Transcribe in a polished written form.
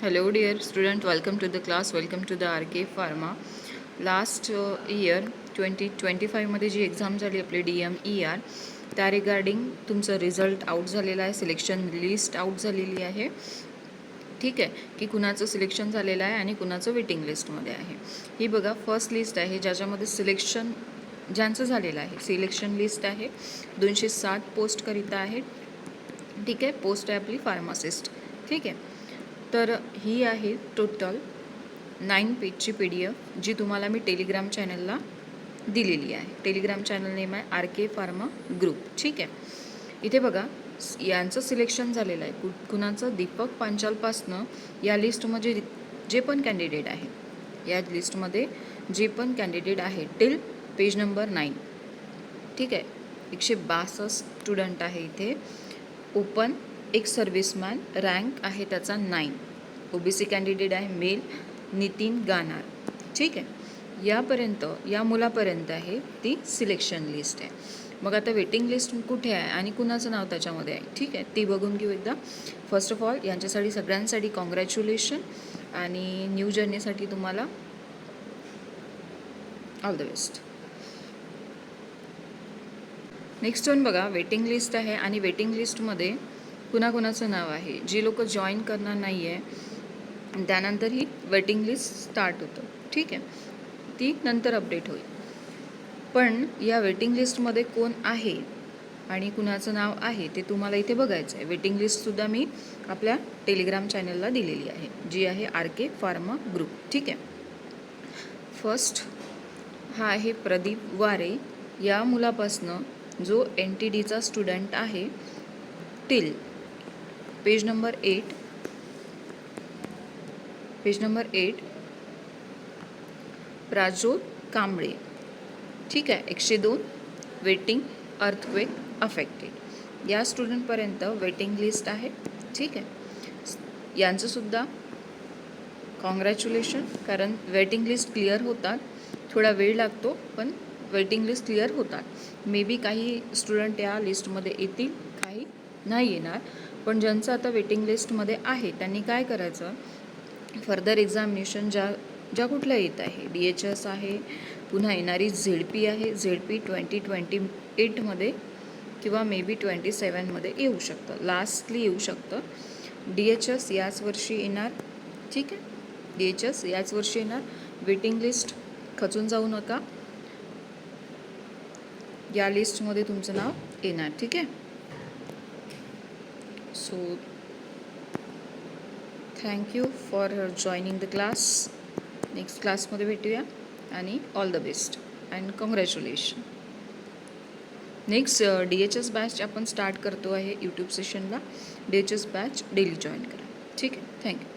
Hello dear student, welcome to the class, welcome to the RK Pharma. Last year 2025 मध्ये जी exam झाली आपली DMER त्या regarding तुमचं result out झालेला आहे, सिलेक्शन लिस्ट आउट झालेली आहे. ठीक आहे की कुणाचं सिलेक्शन झालेलं आहे आणि कुणाचं वेटिंग लिस्टमध्ये आहे. ही बघा फर्स्ट लिस्ट आहे ज्याच्यामध्ये सिलेक्शन ज्यांचं झालेलं आहे. सिलेक्शन लिस्ट आहे 260 पोस्टकरिता आहे. ठीक आहे, पोस्ट आहे आपली फार्मासिस्ट. ठीक आहे, तर ही आहे टोटल 9 पेजची PDF जी तुम्हाला मी टेलिग्राम चॅनलला दिलेली आहे. टेलिग्राम चॅनल नेम आहे RK फार्मा ग्रुप. ठीक आहे, इथे बघा यांचं सिलेक्शन झालेलं आहे. कुणाचं? दीपक पांचालपासनं या लिस्टमध्ये जे पण कॅन्डिडेट आहे, या लिस्टमध्ये जे पण कॅन्डिडेट आहे टिल पेज नंबर 9. ठीक आहे, 162 स्टुडंट आहे इथे. ओपन एक सर्व्हिसमॅन, रँक आहे त्याचा 9. OBC कॅन्डिडेट आहे मेल नितीन गानार. ठीक आहे, यापर्यंत या मुलापर्यंत आहे ती सिलेक्शन लिस्ट आहे. मग आता वेटिंग लिस्ट कुठे आहे आणि कुणाचं नाव त्याच्यामध्ये आहे, ठीक आहे, ती बघून घेऊ एकदा. फर्स्ट ऑफ ऑल यांच्यासाठी सगळ्यांसाठी कॉंग्रॅच्युलेशन आणि न्यू जर्नीसाठी तुम्हाला all the best. Next one बघा, वेटिंग लिस्ट आहे आणि वेटिंग लिस्टमध्ये कुणाकुणाचं नाव आहे. जी लोक जॉईन करणार नाही आहे त्यानंतर ही वेटिंग लिस्ट स्टार्ट होतं. ठीक आहे, ती नंतर अपडेट होईल. पण या वेटिंग लिस्टमध्ये कोण आहे आणि कुणाचं नाव आहे ते तुम्हाला इथे बघायचं आहे. वेटिंग लिस्टसुद्धा मी आपल्या टेलिग्राम चॅनलला दिलेली आहे, जी आहे RK फार्मा ग्रुप. ठीक आहे, फर्स्ट हा आहे प्रदीप वारे. या मुलापासनं जो NTDचा स्टुडंट आहे टिल पेज नंबर 8 प्राजोत कांबळे. ठीक आहे, 102 वेटिंग अर्थक्वेक अफेक्टेड या स्टुडंटपर्यंत वेटिंग लिस्ट आहे. ठीक आहे, यांचंसुद्धा कॉंग्रॅच्युलेशन, कारण वेटिंग लिस्ट क्लिअर होतात. थोडा वेळ लागतो पण वेटिंग लिस्ट क्लिअर होतात. मे बी काही स्टुडंट या लिस्टमध्ये येतील, काही नाही येणार. पण ज्यांचं आता वेटिंग लिस्टमध्ये आहे त्यांनी काय करायचं, फर्दर एक्झामिनेशन ज्या कुठल्या येत आहे, DHS आहे, पुन्हा येणारी ZP आहे, ZP 2028मध्ये किंवा मे बी 27मध्ये येऊ शकतं, लास्टली येऊ शकतं. DHS याच वर्षी येणार. ठीक आहे, DHS याच वर्षी येणार. वेटिंग लिस्ट खचून जाऊ नका, या लिस्टमध्ये तुमचं नाव येणार. ठीक आहे, so thank you for joining the class. Next क्लासमध्ये भेटूया आणि all the best and congratulation. Next DHS batch आपण स्टार्ट करतो आहे यूट्यूब सेशनला. DHS बॅच डेली जॉईन करा. ठीक आहे, थँक्यू.